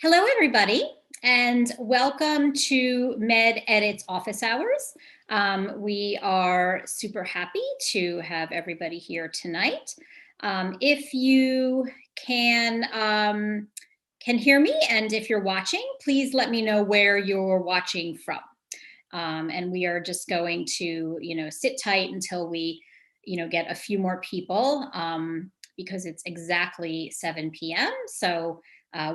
Hello, everybody, and welcome to MedEdits office hours. We are super happy to have everybody here tonight. If you can hear me, and if you're watching, please let me know where you're watching from. And we are just going to, sit tight until we, get a few more people because it's exactly 7 p.m. So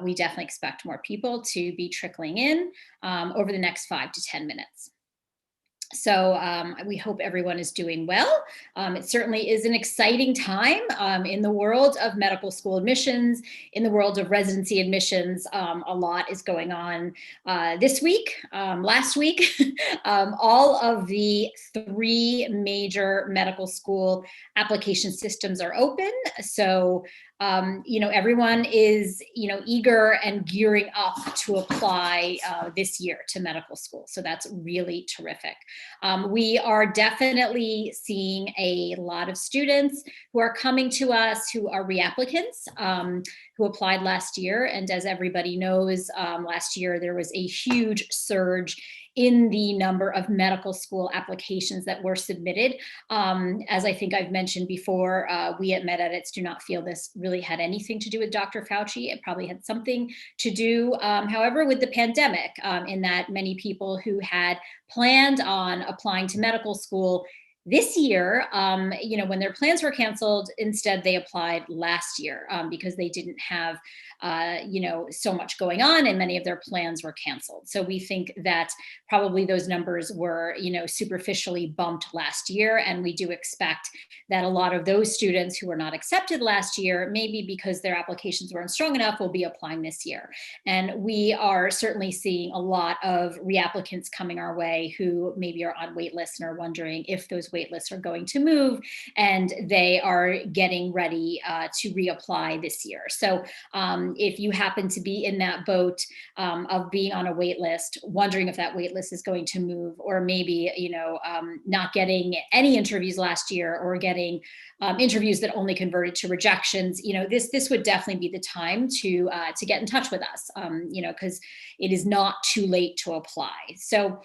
we definitely expect more people to be trickling in over the next 5 to 10 minutes. So we hope everyone is doing well. It certainly is an exciting time in the world of medical school admissions, in the world of residency admissions. A lot is going on this week, last week. All of the 3 major medical school application systems are open. So everyone is, eager and gearing up to apply this year to medical school. So that's really terrific. We are definitely seeing a lot of students who are coming to us who are reapplicants who applied last year. And as everybody knows, last year there was a huge surge in the number of medical school applications that were submitted. As I think I've mentioned before, we at MedEdits do not feel this really had anything to do with Dr. Fauci. It probably had something to do, however, with the pandemic, in that many people who had planned on applying to medical school this year, when their plans were canceled, instead they applied last year because they didn't have, so much going on and many of their plans were canceled. So we think that probably those numbers were, superficially bumped last year. And we do expect that a lot of those students who were not accepted last year, maybe because their applications weren't strong enough, will be applying this year. And we are certainly seeing a lot of reapplicants coming our way who maybe are on wait lists and are wondering if those wait lists are going to move, and they are getting ready to reapply this year. So if you happen to be in that boat of being on a wait list, wondering if that wait list is going to move, or maybe not getting any interviews last year, or getting interviews that only converted to rejections, this would definitely be the time to get in touch with us, because it is not too late to apply. So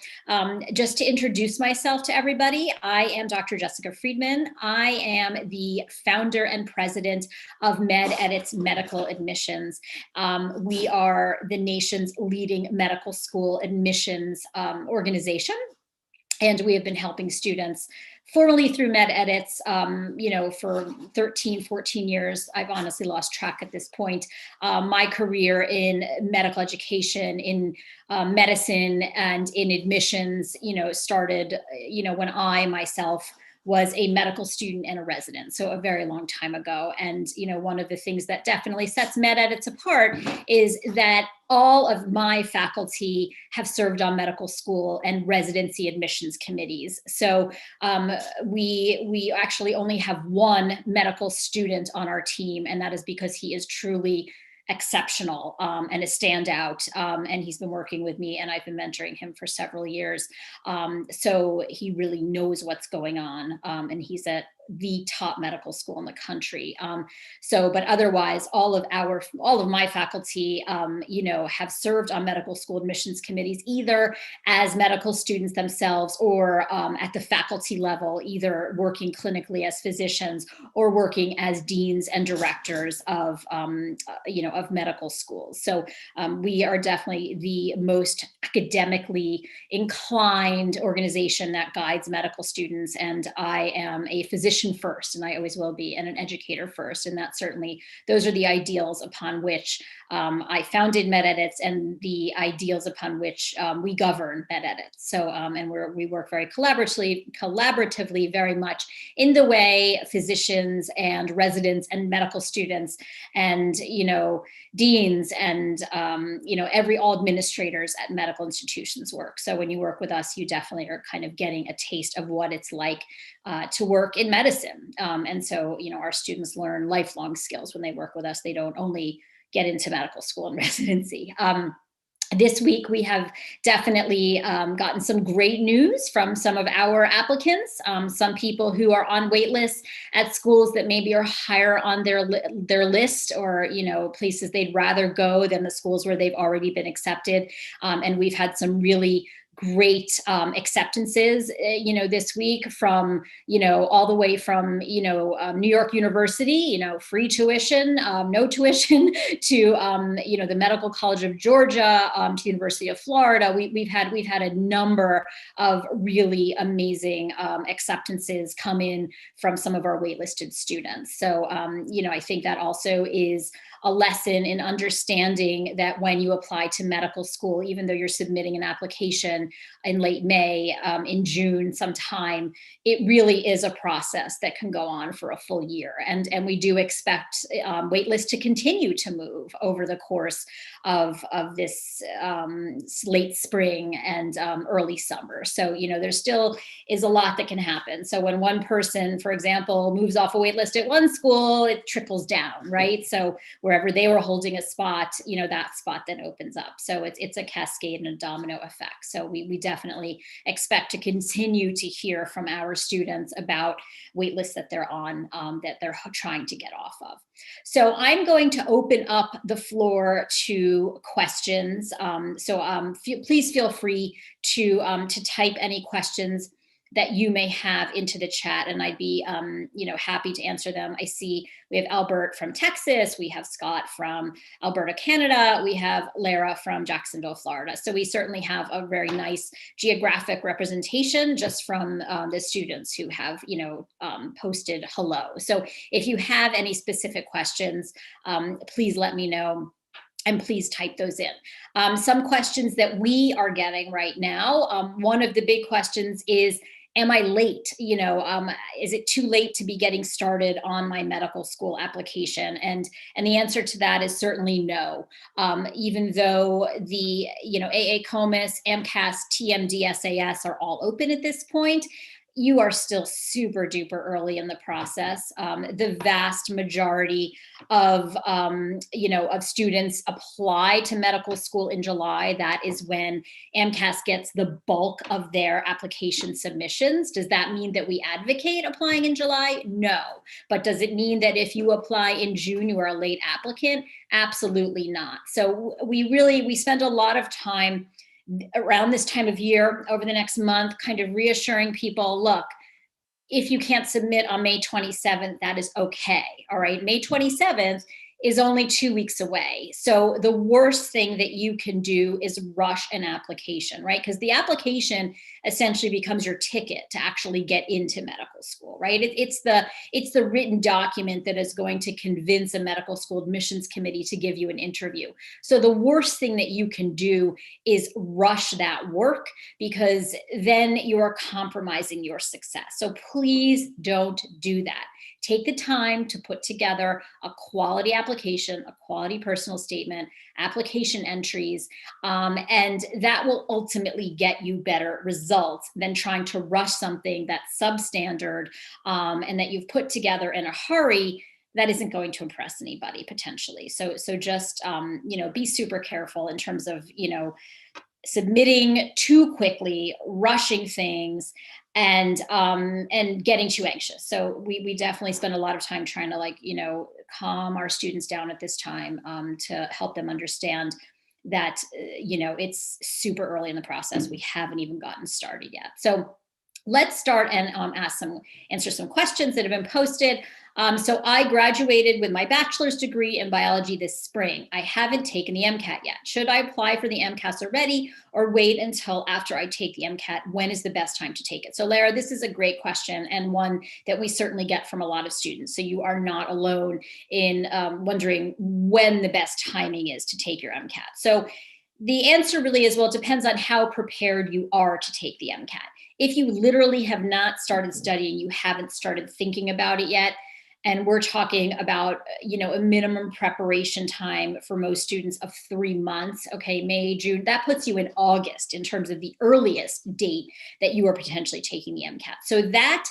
just to introduce myself to everybody, I am Dr. Jessica Friedman. I am the founder and president of MedEdits Medical Admissions. We are the nation's leading medical school admissions organization. And we have been helping students formerly through MedEdits, for 13, 14 years. I've honestly lost track at this point. My career in medical education, in medicine, and in admissions, started, when I myself was a medical student and a resident, so a very long time ago. And one of the things that definitely sets MedEdits apart is that all of my faculty have served on medical school and residency admissions committees. So we actually only have one medical student on our team, and that is because he is truly exceptional and a standout. And he's been working with me, and I've been mentoring him for several years. So he really knows what's going on. And he's at the top medical school in the country. But otherwise, all of my faculty, have served on medical school admissions committees, either as medical students themselves or at the faculty level, either working clinically as physicians or working as deans and directors of medical schools. So we are definitely the most academically inclined organization that guides medical students. And I am a physician first, and I always will be, and an educator first. And those are the ideals upon which I founded MedEdits, and the ideals upon which we govern MedEdits. So, and we work very collaboratively, very much in the way physicians and residents and medical students and, deans and, all administrators at medical institutions work. So when you work with us, you definitely are kind of getting a taste of what it's like to work in medicine. And so, our students learn lifelong skills when they work with us. They don't only get into medical school and residency. This week, we have definitely gotten some great news from some of our applicants. Some people who are on wait lists at schools that maybe are higher on their list, or places they'd rather go than the schools where they've already been accepted. And we've had some really great acceptances, this week, from, all the way from, New York University, free tuition, no tuition, to, the Medical College of Georgia, to the University of Florida. We've had a number of really amazing acceptances come in from some of our waitlisted students. So, I think that also is a lesson in understanding that when you apply to medical school, even though you're submitting an application in late May, in June sometime, it really is a process that can go on for a full year. And we do expect waitlist to continue to move over the course of this late spring and early summer. So, there still is a lot that can happen. So when one person, for example, moves off a waitlist at one school, it trickles down, right? So wherever they were holding a spot, that spot then opens up. So it's a cascade and a domino effect. So we definitely expect to continue to hear from our students about waitlists that they're on, that they're trying to get off of. So I'm going to open up the floor to questions. Please feel free to type any questions that you may have into the chat, and I'd be happy to answer them. I see we have Albert from Texas, we have Scott from Alberta, Canada, we have Lara from Jacksonville, Florida. So we certainly have a very nice geographic representation just from the students who have posted hello. So if you have any specific questions, please let me know. And please type those in. Some questions that we are getting right now, one of the big questions is, am I late? Is it too late to be getting started on my medical school application? And the answer to that is certainly no. Even though the AACOMAS, AMCAS, TMD, SAS are all open at this point, you are still super duper early in the process. The vast majority of students apply to medical school in July. That is when AMCAS gets the bulk of their application submissions. Does that mean that we advocate applying in July? No. But does it mean that if you apply in June, you are a late applicant? Absolutely not. So we spend a lot of time around this time of year over the next month, kind of reassuring people, look, if you can't submit on May 27th, that is okay. All right. May 27th is only 2 weeks away. So the worst thing that you can do is rush an application, right? Because the application essentially becomes your ticket to actually get into medical school, right? It's the written document that is going to convince a medical school admissions committee to give you an interview. So the worst thing that you can do is rush that work, because then you are compromising your success. So please don't do that. Take the time to put together a quality application, a quality personal statement, application entries, and that will ultimately get you better results than trying to rush something that's substandard and that you've put together in a hurry that isn't going to impress anybody potentially. So just, be super careful in terms of, submitting too quickly, rushing things, and getting too anxious. So we definitely spend a lot of time trying to calm our students down at this time, to help them understand that it's super early in the process. We haven't even gotten started yet. So let's start and answer some questions that have been posted. So I graduated with my bachelor's degree in biology this spring. I haven't taken the MCAT yet. Should I apply for the MCAT already or wait until after I take the MCAT? When is the best time to take it? So Lara, this is a great question, and one that we certainly get from a lot of students. So you are not alone in wondering when the best timing is to take your MCAT. So the answer really is, well, it depends on how prepared you are to take the MCAT. If you literally have not started studying, you haven't started thinking about it yet, and we're talking about, a minimum preparation time for most students of 3 months, okay, May, June, that puts you in August in terms of the earliest date that you are potentially taking the MCAT. So that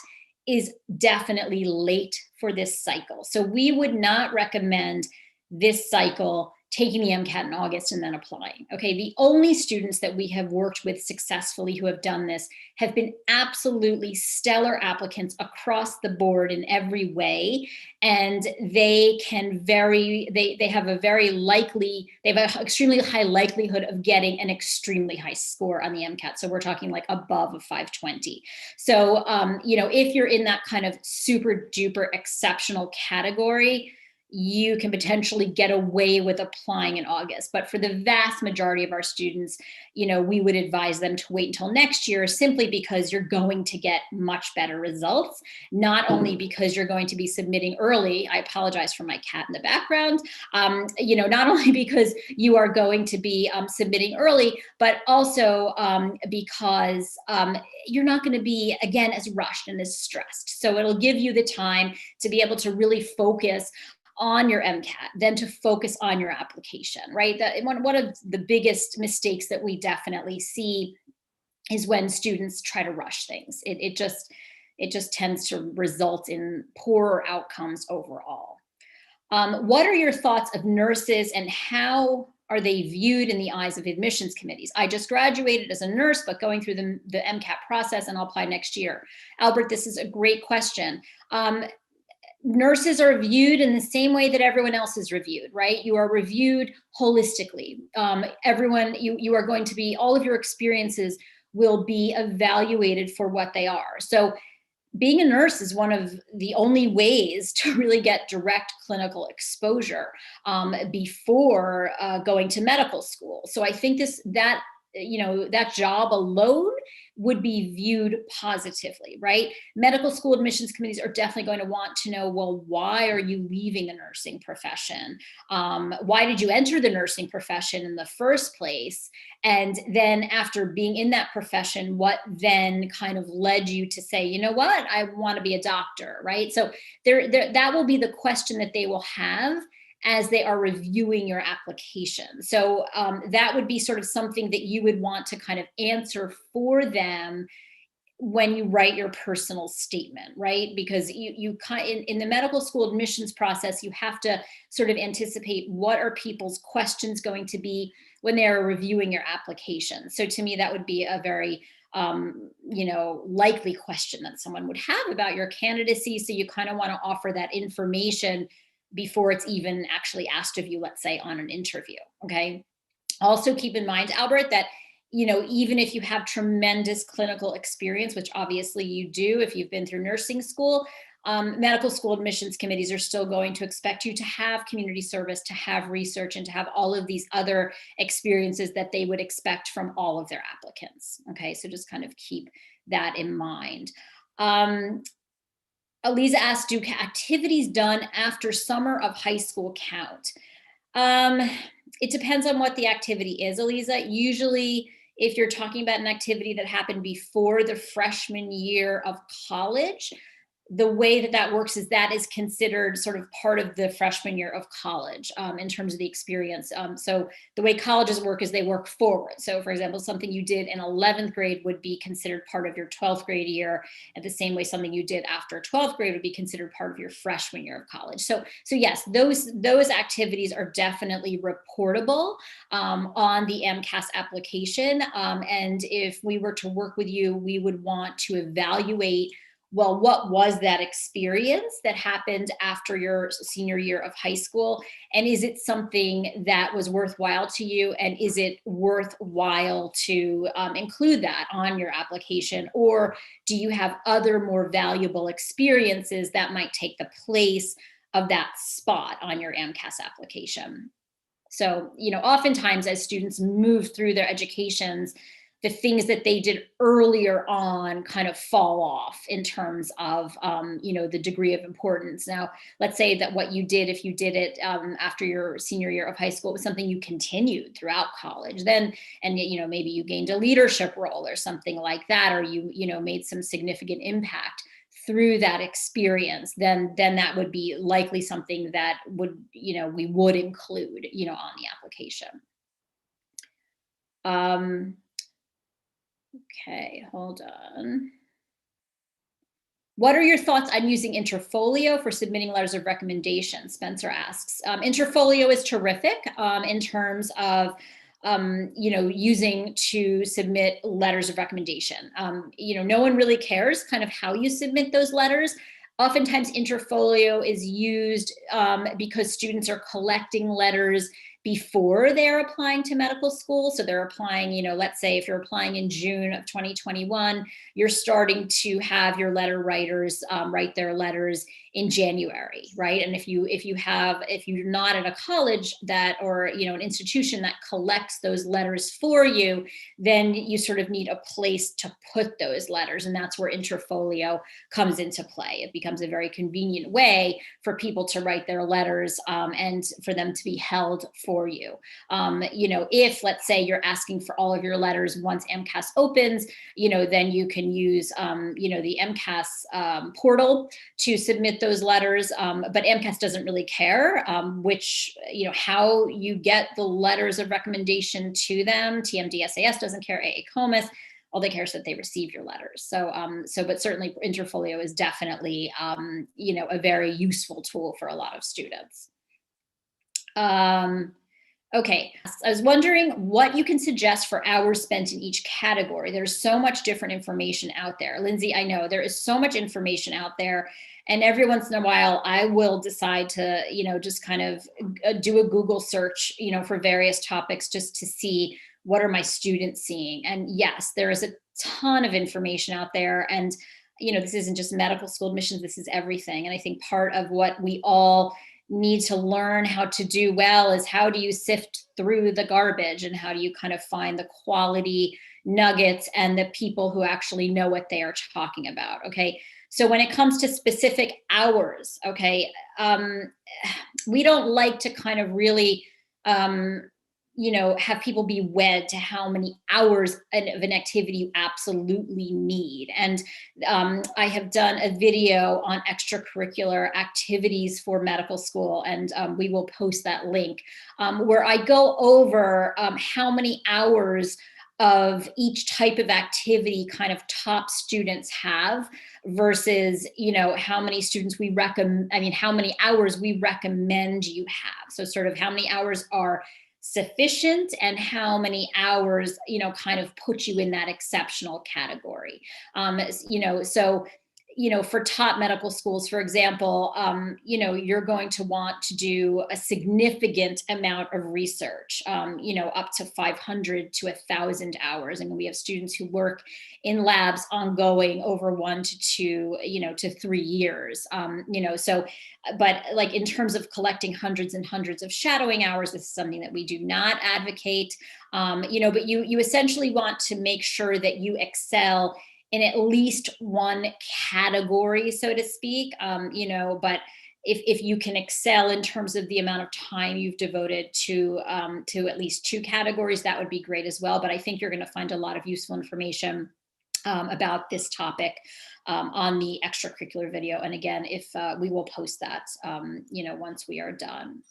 is definitely late for this cycle. So we would not recommend this cycle taking the MCAT in August and then applying. Okay, the only students that we have worked with successfully who have done this have been absolutely stellar applicants across the board in every way. And they can they have a very likely, they have an extremely high likelihood of getting an extremely high score on the MCAT. So we're talking like above a 520. So, you know, if you're in that kind of super duper exceptional category, you can potentially get away with applying in August. But for the vast majority of our students, you know, we would advise them to wait until next year, simply because you're going to get much better results, not only because you're going to be submitting early. I apologize for my cat in the background. You know, not only because you are going to be submitting early, but also because you're not going to be, again, as rushed and as stressed. So it'll give you the time to be able to really focus on your MCAT, then to focus on your application, right? That one of the biggest mistakes that we definitely see is when students try to rush things. It just tends to result in poorer outcomes overall. What are your thoughts of nurses, and how are they viewed in the eyes of admissions committees? I just graduated as a nurse, but going through the MCAT process, and I'll apply next year. Albert, this is a great question. Nurses are viewed in the same way that everyone else is reviewed, right? You are reviewed holistically. Everyone, you are going to be, all of your experiences will be evaluated for what they are. So being a nurse is one of the only ways to really get direct clinical exposure before going to medical school. So I think that job alone would be viewed positively, right? Medical school admissions committees are definitely going to want to know, well, why are you leaving the nursing profession? Why did you enter the nursing profession in the first place? And then after being in that profession, what then kind of led you to say, you know what, I want to be a doctor, right? So that will be the question that they will have as they are reviewing your application. So that would be sort of something that you would want to kind of answer for them when you write your personal statement, right? Because in the medical school admissions process, you have to sort of anticipate what are people's questions going to be when they're reviewing your application. So to me, that would be a very likely question that someone would have about your candidacy. So you kind of want to offer that information before it's even actually asked of you, let's say on an interview, okay? Also keep in mind, Albert, that even if you have tremendous clinical experience, which obviously you do if you've been through nursing school, medical school admissions committees are still going to expect you to have community service, to have research, and to have all of these other experiences that they would expect from all of their applicants, okay? So just kind of keep that in mind. Eliza asked, do activities done after summer of high school count? It depends on what the activity is, Eliza. Usually, if you're talking about an activity that happened before the freshman year of college, the way that works is that is considered sort of part of the freshman year of college in terms of the experience. So the way colleges work is they work forward. So for example, something you did in 11th grade would be considered part of your 12th grade year, and the same way something you did after 12th grade would be considered part of your freshman year of college. So yes, those activities are definitely reportable on the MCAS application. And if we were to work with you, we would want to evaluate, well, what was that experience that happened after your senior year of high school? And is it something that was worthwhile to you? And is it worthwhile to include that on your application? Or do you have other more valuable experiences that might take the place of that spot on your MCAS application? So, oftentimes as students move through their educations, the things that they did earlier on kind of fall off in terms of, the degree of importance. Now, let's say that what you did, if you did it after your senior year of high school, was something you continued throughout college. Then, and maybe you gained a leadership role or something like that, or you made some significant impact through that experience, then that would be likely something that would, we would include, on the application. Okay, hold on. What are your thoughts on using Interfolio for submitting letters of recommendation? Spencer asks. Interfolio is terrific in terms of using to submit letters of recommendation. No one really cares kind of how you submit those letters. Oftentimes Interfolio is used because students are collecting letters before they're applying to medical school. So they're applying, let's say if you're applying in June of 2021, you're starting to have your letter writers write their letters in January, right? And if you're not at a college that, or an institution that collects those letters for you, then you sort of need a place to put those letters. And that's where Interfolio comes into play. It becomes a very convenient way for people to write their letters and for them to be held for you. If let's say you're asking for all of your letters once MCAS opens, then you can use, the MCAS portal to submit those letters. But MCAS doesn't really care how you get the letters of recommendation to them. TMDSAS doesn't care, AACOMAS. All they care is that they receive your letters. But certainly Interfolio is definitely, a very useful tool for a lot of students. Okay, I was wondering what you can suggest for hours spent in each category. There's so much different information out there. Lindsay, I know there is so much information out there. And every once in a while, I will decide to, just kind of do a Google search, for various topics just to see what are my students seeing. And yes, there is a ton of information out there. And, this isn't just medical school admissions, this is everything. And I think part of what we all need to learn how to do well is how do you sift through the garbage and how do you kind of find the quality nuggets and the people who actually know what they are talking about. Okay. So when it comes to specific hours, okay, we don't like to kind of really, have people be wed to how many hours of an activity you absolutely need. And I have done a video on extracurricular activities for medical school, and we will post that link where I go over how many hours of each type of activity kind of top students have versus, how many students we recommend, how many hours we recommend you have. So sort of how many hours are sufficient and how many hours, kind of put you in that exceptional category. For top medical schools, for example, you're going to want to do a significant amount of research, up to 500 to 1,000 hours. I mean, we have students who work in labs ongoing over 1 to 2, to 3 years. But like in terms of collecting hundreds and hundreds of shadowing hours, this is something that we do not advocate. But you essentially want to make sure that you excel in at least one category, so to speak, but if you can excel in terms of the amount of time you've devoted to at least 2 categories, that would be great as well. But I think you're going to find a lot of useful information about this topic on the extracurricular video. And again, if we will post that, once we are done.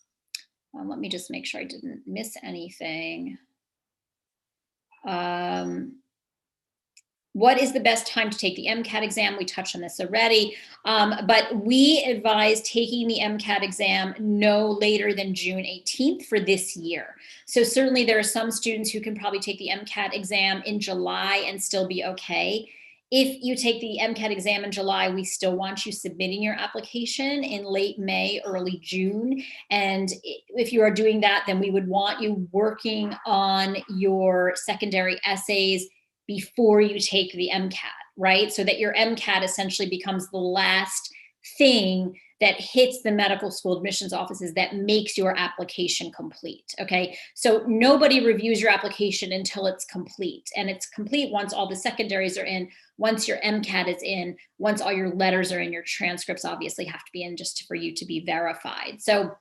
Let me just make sure I didn't miss anything. What is the best time to take the MCAT exam? We touched on this already, but we advise taking the MCAT exam no later than June 18th for this year. So certainly there are some students who can probably take the MCAT exam in July and still be okay. If you take the MCAT exam in July, we still want you submitting your application in late May, early June. And if you are doing that, then we would want you working on your secondary essays before you take the MCAT, right? So that your MCAT essentially becomes the last thing that hits the medical school admissions offices that makes your application complete, okay? So nobody reviews your application until it's complete. And it's complete once all the secondaries are in, once your MCAT is in, once all your letters are in, your transcripts obviously have to be in just for you to be verified. So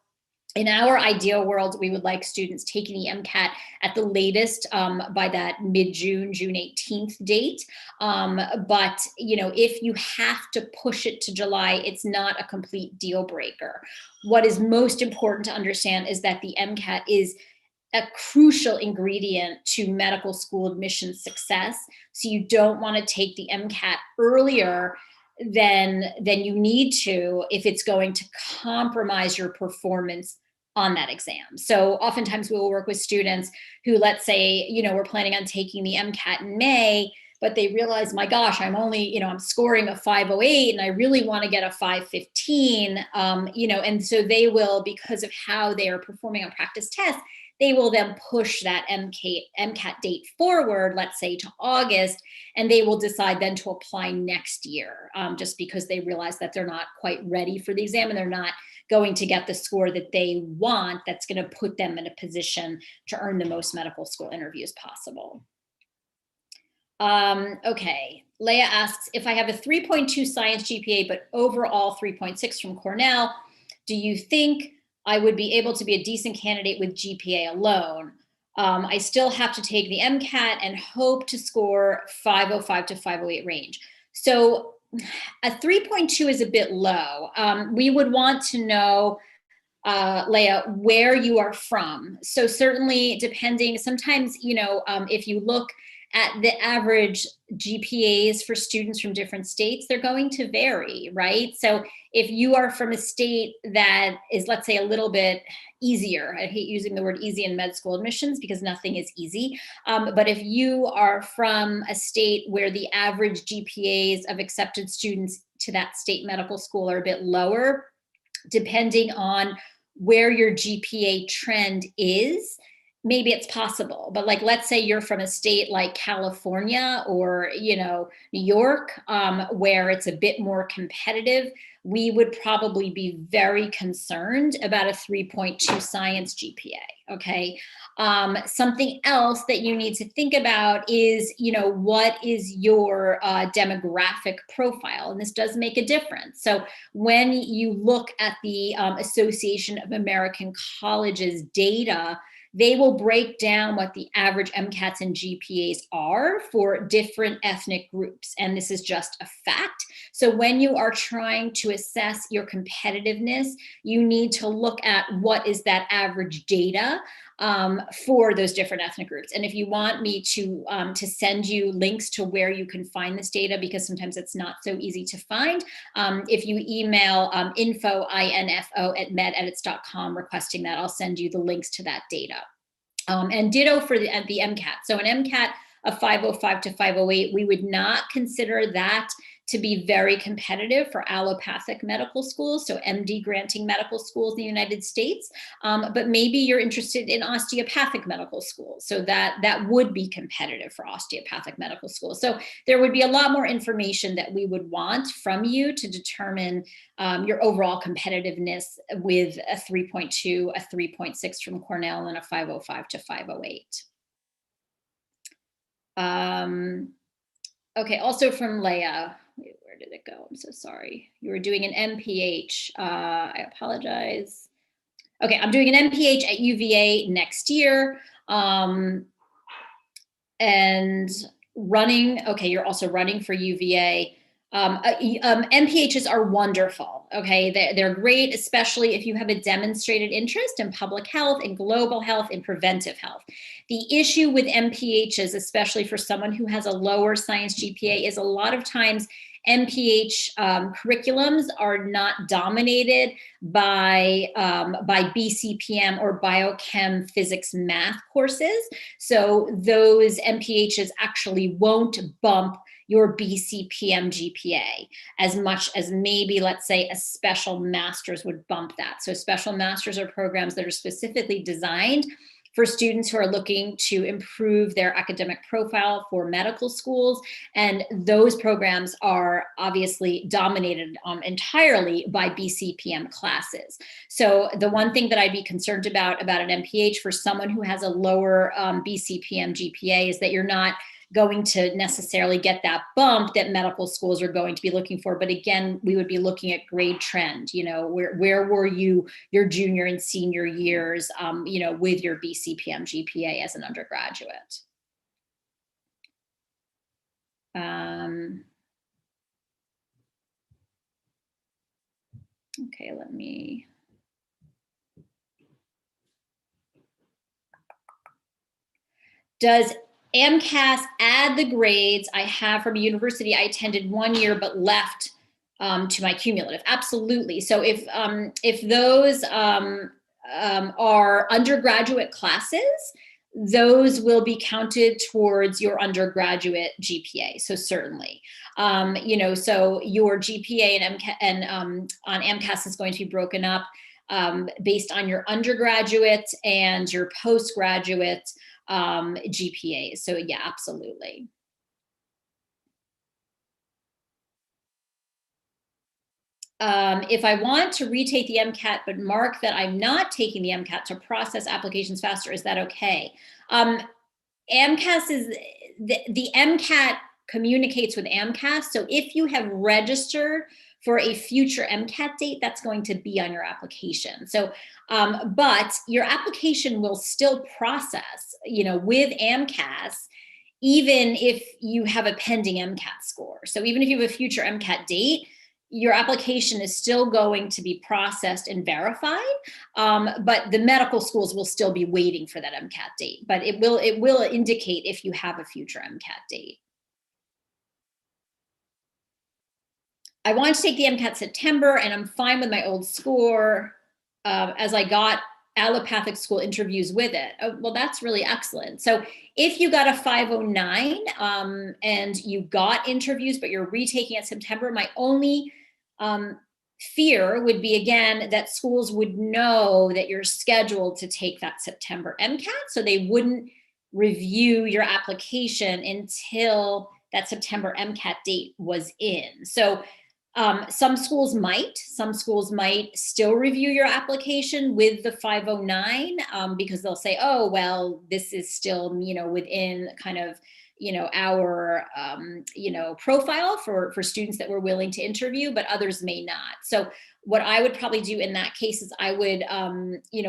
in our ideal world, we would like students taking the MCAT at the latest by that mid-June, June 18th date. But if you have to push it to July, it's not a complete deal breaker. What is most important to understand is that the MCAT is a crucial ingredient to medical school admission success. So you don't want to take the MCAT earlier then you need to, if it's going to compromise your performance on that exam. So oftentimes we will work with students who, let's say, we're planning on taking the MCAT in May, but they realize, my gosh, I'm only, I'm scoring a 508 and I really want to get a 515, and so they will, because of how they are performing on practice tests, they will then push that MCAT date forward, let's say to August, and they will decide then to apply next year, just because they realize that they're not quite ready for the exam and they're not going to get the score that they want that's going to put them in a position to earn the most medical school interviews possible. Okay, Leah asks, if I have a 3.2 science GPA, but overall 3.6 from Cornell, do you think I would be able to be a decent candidate with GPA alone? I still have to take the MCAT and hope to score 505 to 508 range. So a 3.2 is a bit low. We would want to know, Leah, where you are from. So certainly depending, sometimes, if you look at the average GPAs for students from different states, they're going to vary, right? So if you are from a state that is, let's say, a little bit easier, I hate using the word easy in med school admissions because nothing is easy, but if you are from a state where the average GPAs of accepted students to that state medical school are a bit lower, depending on where your GPA trend is, maybe it's possible. But like, let's say you're from a state like California or, New York, where it's a bit more competitive, we would probably be very concerned about a 3.2 science GPA, okay? Something else that you need to think about is, what is your demographic profile? And this does make a difference. So when you look at the Association of American Colleges data, they will break down what the average MCATs and GPAs are for different ethnic groups. And this is just a fact. So when you are trying to assess your competitiveness, you need to look at what is that average data for those different ethnic groups. And if you want me to send you links to where you can find this data, because sometimes it's not so easy to find, if you email info@mededits.com requesting that, I'll send you the links to that data. And ditto for the MCAT. So an MCAT of 505 to 508, we would not consider that to be very competitive for allopathic medical schools, so MD granting medical schools in the United States. But maybe you're interested in osteopathic medical schools, so that would be competitive for osteopathic medical schools. So there would be a lot more information that we would want from you to determine your overall competitiveness with a 3.2, a 3.6 from Cornell, and a 505 to 508. Okay, also from Leah. Where did it go? I'm so sorry. You were doing an MPH. I apologize. Okay, I'm doing an MPH at UVA next year. And running, okay, you're also running for UVA. MPHs are wonderful, okay? They're great, especially if you have a demonstrated interest in public health, in global health, in preventive health. The issue with MPHs, especially for someone who has a lower science GPA, is a lot of times MPH curriculums are not dominated by BCPM or biochem, physics, math courses. So those MPHs actually won't bump your BCPM GPA as much as maybe, let's say, a special master's would bump that. So special masters are programs that are specifically designed for students who are looking to improve their academic profile for medical schools. And those programs are obviously dominated entirely by BCPM classes. So the one thing that I'd be concerned about an MPH for someone who has a lower BCPM GPA is that you're not going to necessarily get that bump that medical schools are going to be looking for. But again, we would be looking at grade trend, where were you your junior and senior years, with your BCPM GPA as an undergraduate. Okay, let me. Does AMCAS add the grades I have from a university I attended 1 year but left to my cumulative. Absolutely. So if those are undergraduate classes, those will be counted towards your undergraduate GPA. So certainly, so your GPA and MCAT and on MCAS is going to be broken up based on your undergraduate and your postgraduate GPAs. So yeah, absolutely. If I want to retake the MCAT, but mark that I'm not taking the MCAT to process applications faster, is that okay? AMCAS is the MCAT communicates with AMCAS. So if you have registered for a future MCAT date, that's going to be on your application. So, but your application will still process, with AMCAS, even if you have a pending MCAT score. So even if you have a future MCAT date, your application is still going to be processed and verified, but the medical schools will still be waiting for that MCAT date. But it will indicate if you have a future MCAT date. I wanted to take the MCAT September, and I'm fine with my old score, as I got allopathic school interviews with it. Oh, well, that's really excellent. So if you got a 509 and you got interviews, but you're retaking it September, my only fear would be, again, that schools would know that you're scheduled to take that September MCAT, so they wouldn't review your application until that September MCAT date was in. So some schools might still review your application with the 509 because they'll say, oh, well, this is still, within kind of, our, profile for students that we're willing to interview, but others may not. So what I would probably do in that case is I would,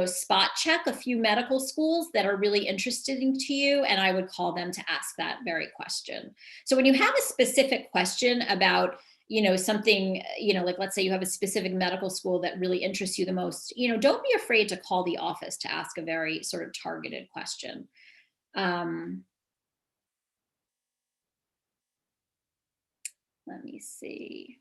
spot check a few medical schools that are really interested in to you, and I would call them to ask that very question. So when you have a specific question about, something, like let's say you have a specific medical school that really interests you the most, don't be afraid to call the office to ask a very sort of targeted question. Let me see.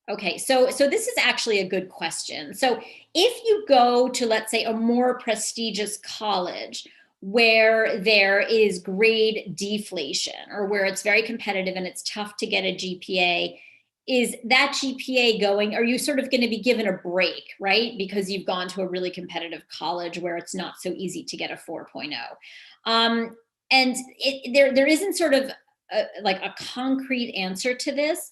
Okay, so this is actually a good question. So if you go to, let's say, a more prestigious college where there is grade deflation or where it's very competitive and it's tough to get a GPA, is that GPA going, are you sort of going to be given a break, right? Because you've gone to a really competitive college where it's not so easy to get a 4.0. And there isn't sort of like a concrete answer to this.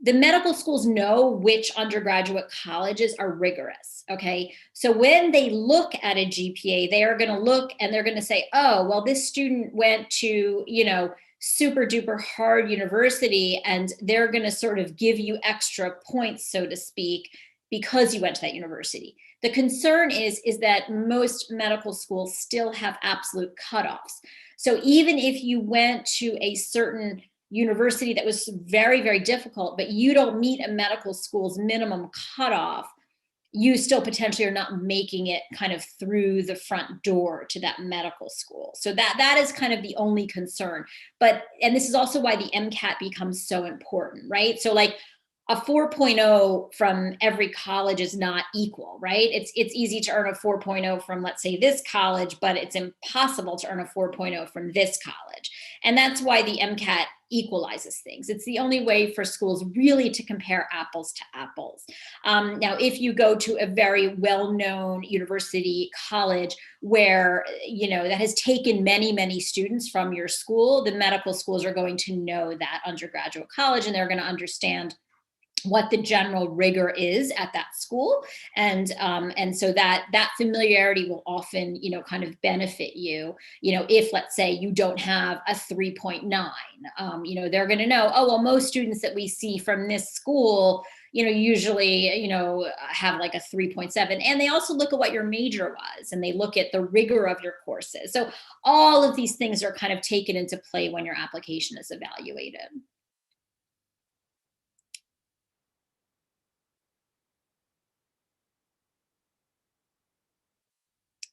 The medical schools know which undergraduate colleges are rigorous. Okay. So when they look at a GPA, they are going to look and they're going to say, oh, well, this student went to, super duper hard university, and they're going to sort of give you extra points, so to speak, because you went to that university. The concern is that most medical schools still have absolute cutoffs. So even if you went to a certain university that was very, very difficult, but you don't meet a medical school's minimum cutoff, you still potentially are not making it kind of through the front door to that medical school. So that is kind of the only concern. And this is also why the MCAT becomes so important, right? So like a 4.0 from every college is not equal, right? It's easy to earn a 4.0 from, let's say, this college, but it's impossible to earn a 4.0 from this college. And that's why the MCAT equalizes things. It's the only way for schools really to compare apples to apples. Now, if you go to a very well-known university college where, that has taken many, many students from your school, the medical schools are going to know that undergraduate college, and they're going to understand what the general rigor is at that school, and so that familiarity will often kind of benefit you. If, let's say, you don't have a 3.9, they're going to know, oh, well, most students that we see from this school usually have like a 3.7, and they also look at what your major was, and they look at the rigor of your courses. So all of these things are kind of taken into play when your application is evaluated.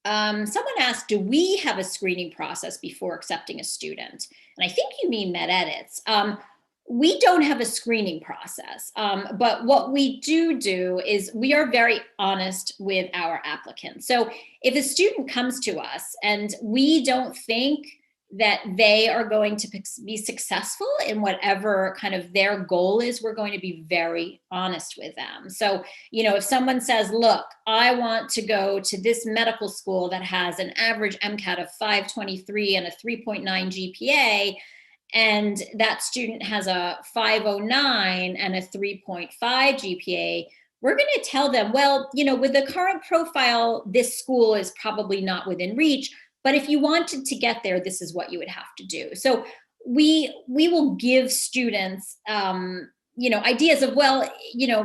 Someone asked, do we have a screening process before accepting a student? And I think you mean MedEdits. We don't have a screening process, but what we do is we are very honest with our applicants. So if a student comes to us and we don't think that they are going to be successful in whatever kind of their goal is, we're going to be very honest with them. So, if someone says, look, I want to go to this medical school that has an average MCAT of 523 and a 3.9 GPA, and that student has a 509 and a 3.5 GPA, we're going to tell them, well, with the current profile, this school is probably not within reach, but if you wanted to get there, this is what you would have to do. So we will give students ideas of, well,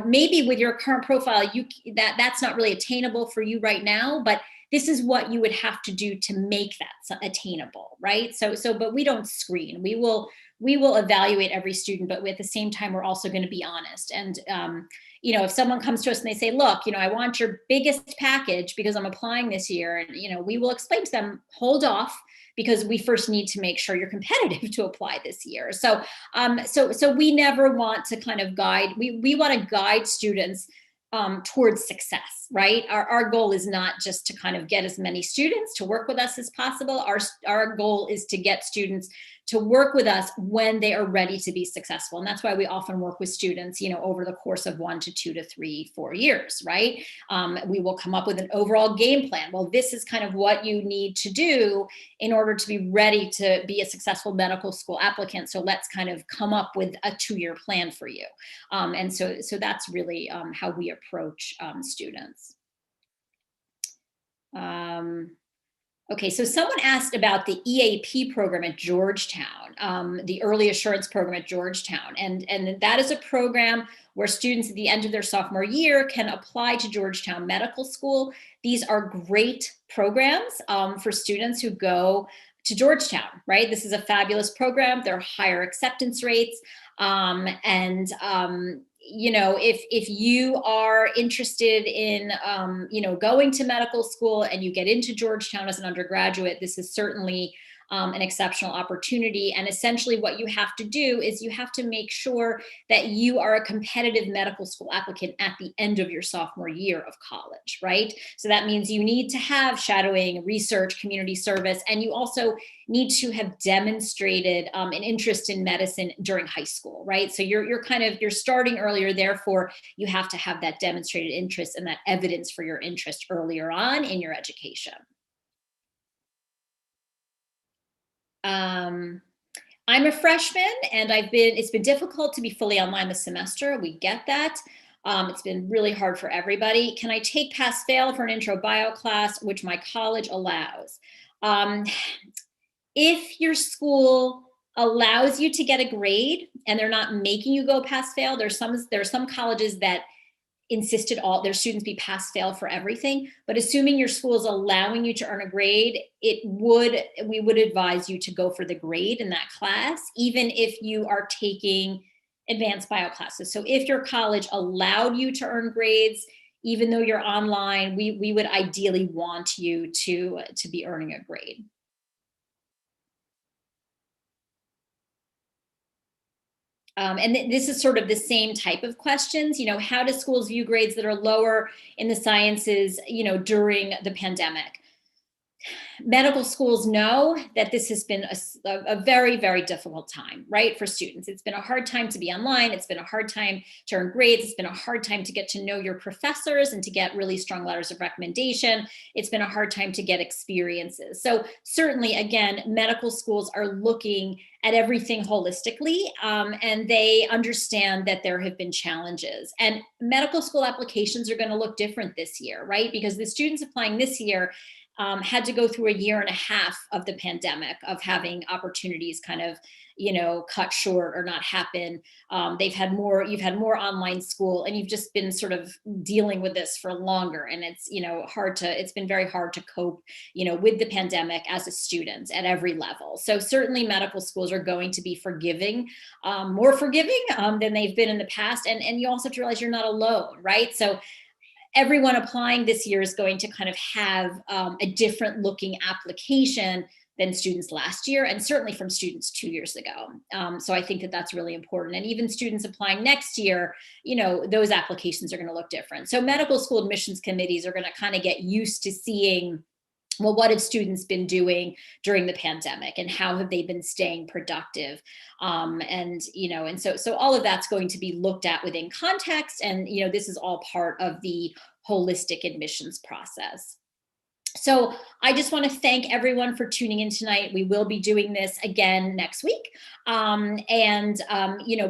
maybe with your current profile, that's not really attainable for you right now, but this is what you would have to do to make that attainable, right? But we don't screen. We will evaluate every student, but at the same time, we're also going to be honest. And if someone comes to us and they say, look, I want your biggest package because I'm applying this year, and we will explain to them, hold off, because we first need to make sure you're competitive to apply this year. So we never want to kind of guide. We want to guide students towards success, right? Our goal is not just to kind of get as many students to work with us as possible. Our goal is to get students to work with us when they are ready to be successful. And that's why we often work with students, over the course of 1 to 2 to 3, 4 years, right? We will come up with an overall game plan. Well, this is kind of what you need to do in order to be ready to be a successful medical school applicant. So let's kind of come up with a 2-year plan for you. And so that's really how we approach students. Okay, so someone asked about the EAP program at Georgetown, the Early Assurance Program at Georgetown. And that is a program where students at the end of their sophomore year can apply to Georgetown Medical School. These are great programs for students who go to Georgetown, right? This is a fabulous program. There are higher acceptance rates. If you are interested in, going to medical school and you get into Georgetown as an undergraduate, this is certainly an exceptional opportunity. And essentially what you have to do is you have to make sure that you are a competitive medical school applicant at the end of your sophomore year of college, right? So that means you need to have shadowing, research, community service, and you also need to have demonstrated an interest in medicine during high school, right? So you're starting earlier, therefore you have to have that demonstrated interest and that evidence for your interest earlier on in your education. I'm a freshman and it's been difficult to be fully online this semester. We get that. It's been really hard for everybody. Can I take pass fail for an intro bio class, which my college allows? If your school allows you to get a grade and they're not making you go pass fail, there are some colleges that insisted all their students be pass fail for everything, but assuming your school is allowing you to earn a grade, we would advise you to go for the grade in that class, even if you are taking advanced bio classes. So if your college allowed you to earn grades, even though you're online, we would ideally want you to be earning a grade. And this is sort of the same type of questions. How do schools view grades that are lower in the sciences, during the pandemic? Medical schools know that this has been a very, very difficult time, right, for students. It's been a hard time to be online. It's been a hard time to earn grades. It's been a hard time to get to know your professors and to get really strong letters of recommendation. It's been a hard time to get experiences. So certainly, again, medical schools are looking at everything holistically, and they understand that there have been challenges. And medical school applications are going to look different this year, right? Because the students applying this year had to go through a year and a half of the pandemic, of having opportunities kind of, cut short or not happen. You've had more online school, and you've just been sort of dealing with this for longer. And it's, it's been very hard to cope, with the pandemic as a student at every level. So certainly medical schools are going to be more forgiving than they've been in the past. And you also have to realize you're not alone, right? So everyone applying this year is going to kind of have a different looking application, than students last year, and certainly from students 2 years ago. So I think that that's really important. And even students applying next year, those applications are going to look different. So medical school admissions committees are going to kind of get used to seeing, well, what have students been doing during the pandemic, and how have they been staying productive? And so all of that's going to be looked at within context. And, this is all part of the holistic admissions process. So I just want to thank everyone for tuning in tonight. We will be doing this again next week.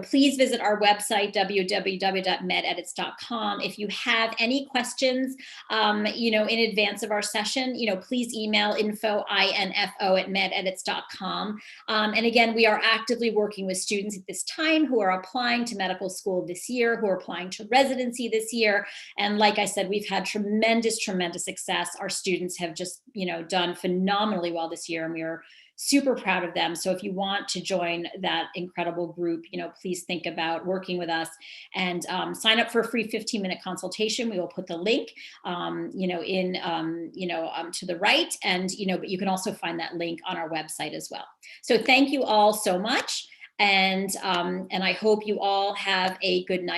Please visit our website, www.mededits.com. If you have any questions, in advance of our session, please email info@mededits.com. And again, we are actively working with students at this time who are applying to medical school this year, who are applying to residency this year. And like I said, we've had tremendous success. Our students have just, done phenomenally well this year, and we are super proud of them. So if you want to join that incredible group, please think about working with us, and sign up for a free 15-minute consultation. We will put the link, to the right, and but you can also find that link on our website as well. So thank you all so much, and I hope you all have a good night.